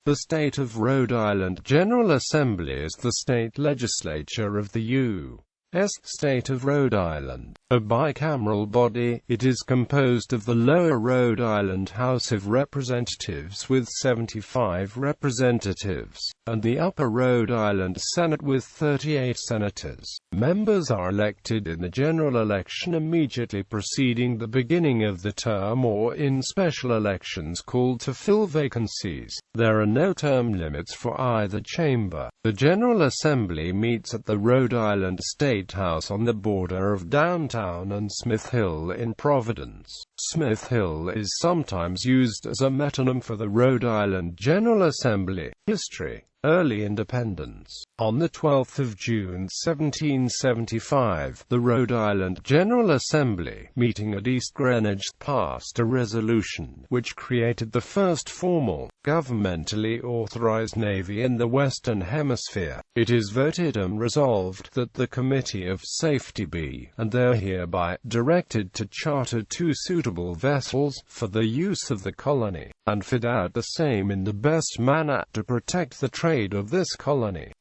The State of Rhode Island General Assembly is the state legislature of the U.S.state of Rhode Island, a bicameral body. It is composed of the Lower Rhode Island House of Representatives with 75 representatives, and the Upper Rhode Island Senate with 38 senators. Members are elected in the general election immediately preceding the beginning of the term or in special elections called to fill vacancies. There are no term limits for either chamber. The General Assembly meets at the Rhode Island State House on the border of downtown and Smith Hill in Providence. Smith Hill is sometimes used as a metonym for the Rhode Island General Assembly. History: Early independence. On the 12th of June 1775, the Rhode Island General Assembly, meeting at East Greenwich, passed a resolution which created the first formal, governmentally authorized navy in the Western Hemisphere. It is voted and resolved that the Committee of Safety be, and they are hereby, directed to charter 2 suitable vessels, for the use of the colony, and fit out the same in the best manner, to protect the trade of this colony.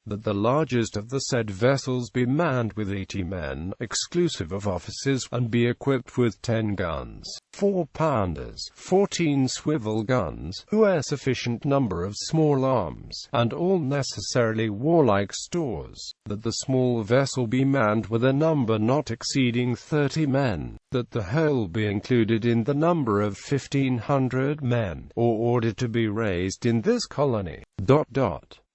That the largest of the said vessels be manned with 80 men, exclusive of officers, and be equipped with 10 guns, 4-pounders, 14 swivel guns, a sufficient number of small arms, and all necessarily warlike stores. That the small vessel be manned with a number not exceeding 30 men. That the whole be included in the number of 1,500 men, or ordered to be raised in this colony.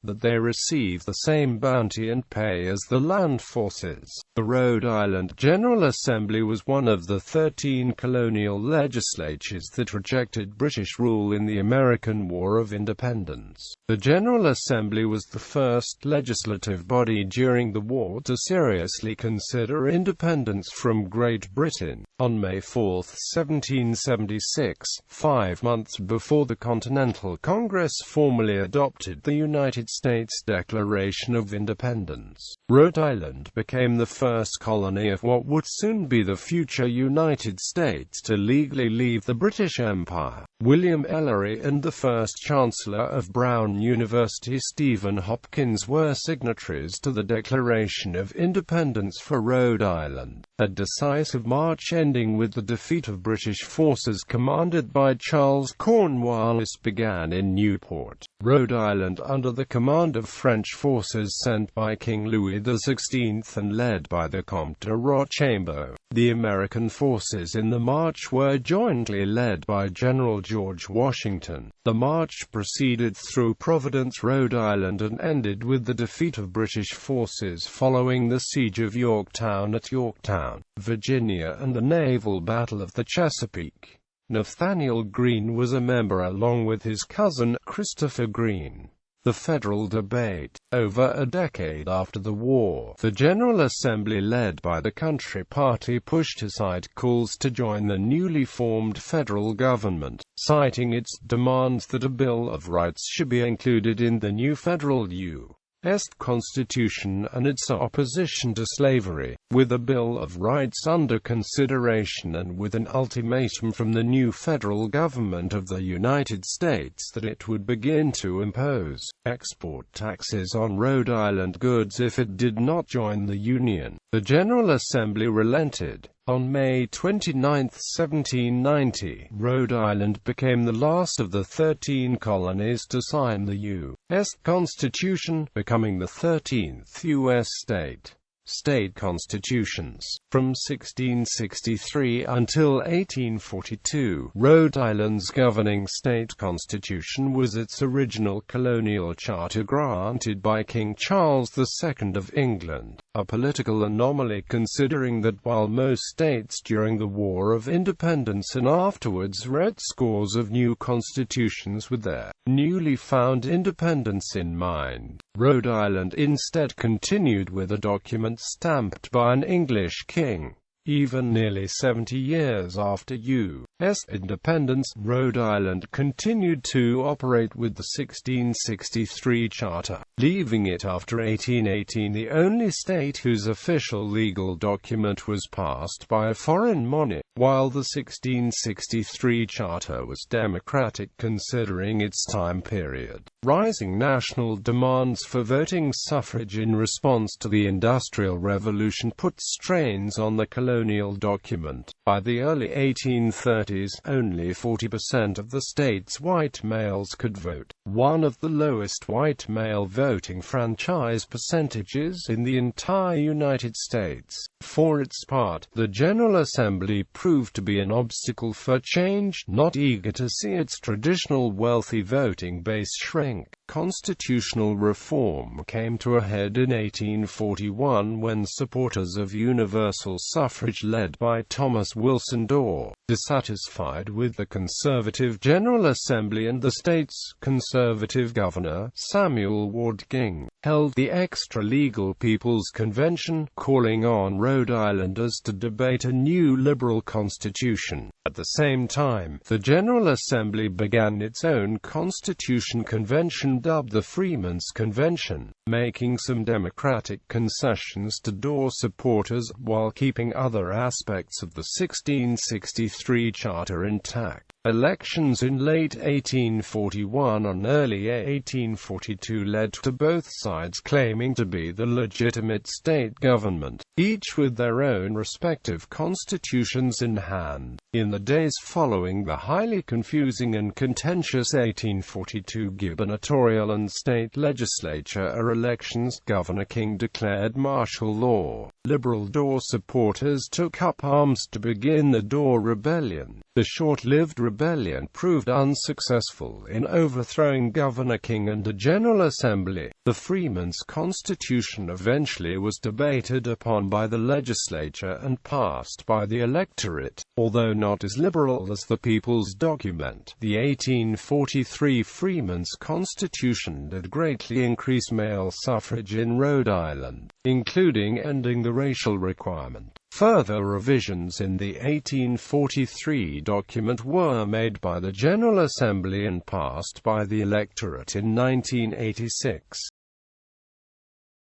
That they receive the same bounty and pay as the land forces. The Rhode Island General Assembly was one of the 13 colonial legislatures that rejected British rule in the American War of Independence. The General Assembly was the first legislative body during the war to seriously consider independence from Great Britain. On May 4, 1776, 5 months before the Continental Congress formally adopted the United States Declaration of Independence, Rhode Island became the first colony of what would soon be the future United States to legally leave the British Empire. William Ellery and the first Chancellor of Brown University, Stephen Hopkins, were signatories to the Declaration of Independence for Rhode Island. A decisive march ending with the defeat of British forces commanded by Charles Cornwallis began in Newport, Rhode Island, under the command of French forces sent by King Louis XVI and led by the Comte de Rochambeau. The American forces in the march were jointly led by General George Washington. The march proceeded through Providence, Rhode Island, and ended with the defeat of British forces following the siege of Yorktown at Yorktown, Virginia, and the naval battle of the Chesapeake. Nathaniel Greene was a member along with his cousin, Christopher Greene. The federal debate. Over a decade after the war, the General Assembly led by the Country Party pushed aside calls to join the newly formed federal government, citing its demands that a Bill of Rights should be included in the new federal U.S. Constitution and its opposition to slavery. With a Bill of Rights under consideration and with an ultimatum from the new federal government of the United States that it would begin to impose export taxes on Rhode Island goods if it did not join the Union, the General Assembly relented. On May 29, 1790, Rhode Island became the last of the 13 colonies to sign the U.S. Constitution, becoming the 13th U.S. state. State constitutions. From 1663 until 1842, Rhode Island's governing state constitution was its original colonial charter granted by King Charles II of England, a political anomaly considering that while most states during the War of Independence and afterwards read scores of new constitutions with their newly found independence in mind, Rhode Island instead continued with a document stamped by an English king. Even nearly 70 years after U. independence, Rhode Island continued to operate with the 1663 Charter, leaving it after 1818 the only state whose official legal document was passed by a foreign monarch. While the 1663 Charter was democratic considering its time period, rising national demands for voting suffrage in response to the Industrial Revolution put strains on the colonial document. By the early 1830s, only 40% of the state's white males could vote, one of the lowest white male voting franchise percentages in the entire United States. For its part, the General Assembly proved to be an obstacle for change, not eager to see its traditional wealthy voting base shrink. Constitutional reform came to a head in 1841 when supporters of universal suffrage led by Thomas Wilson Dorr, dissatisfied with the conservative General Assembly and the state's conservative governor, Samuel Ward King, held the extra-legal People's Convention, calling on Rhode Islanders to debate a new liberal constitution. At the same time, the General Assembly began its own constitution convention dubbed the Freemen's Convention, making some democratic concessions to Dorr supporters while keeping other aspects of the 1663 Charter intact. Elections in late 1841 and early 1842 led to both sides claiming to be the legitimate state government, each with their own respective constitutions in hand. In the days following the highly confusing and contentious 1842 gubernatorial and state legislature elections, Governor King declared martial law. Liberal Dorr supporters took up arms to begin the Dorr Rebellion. The short-lived rebellion proved unsuccessful in overthrowing Governor King and the General Assembly. The Freemen's Constitution eventually was debated upon by the legislature and passed by the electorate. Although not as liberal as the People's Document, the 1843 Freemen's Constitution did greatly increase male suffrage in Rhode Island, including ending the racial requirement. Further revisions in the 1843 document were made by the General Assembly and passed by the electorate in 1986.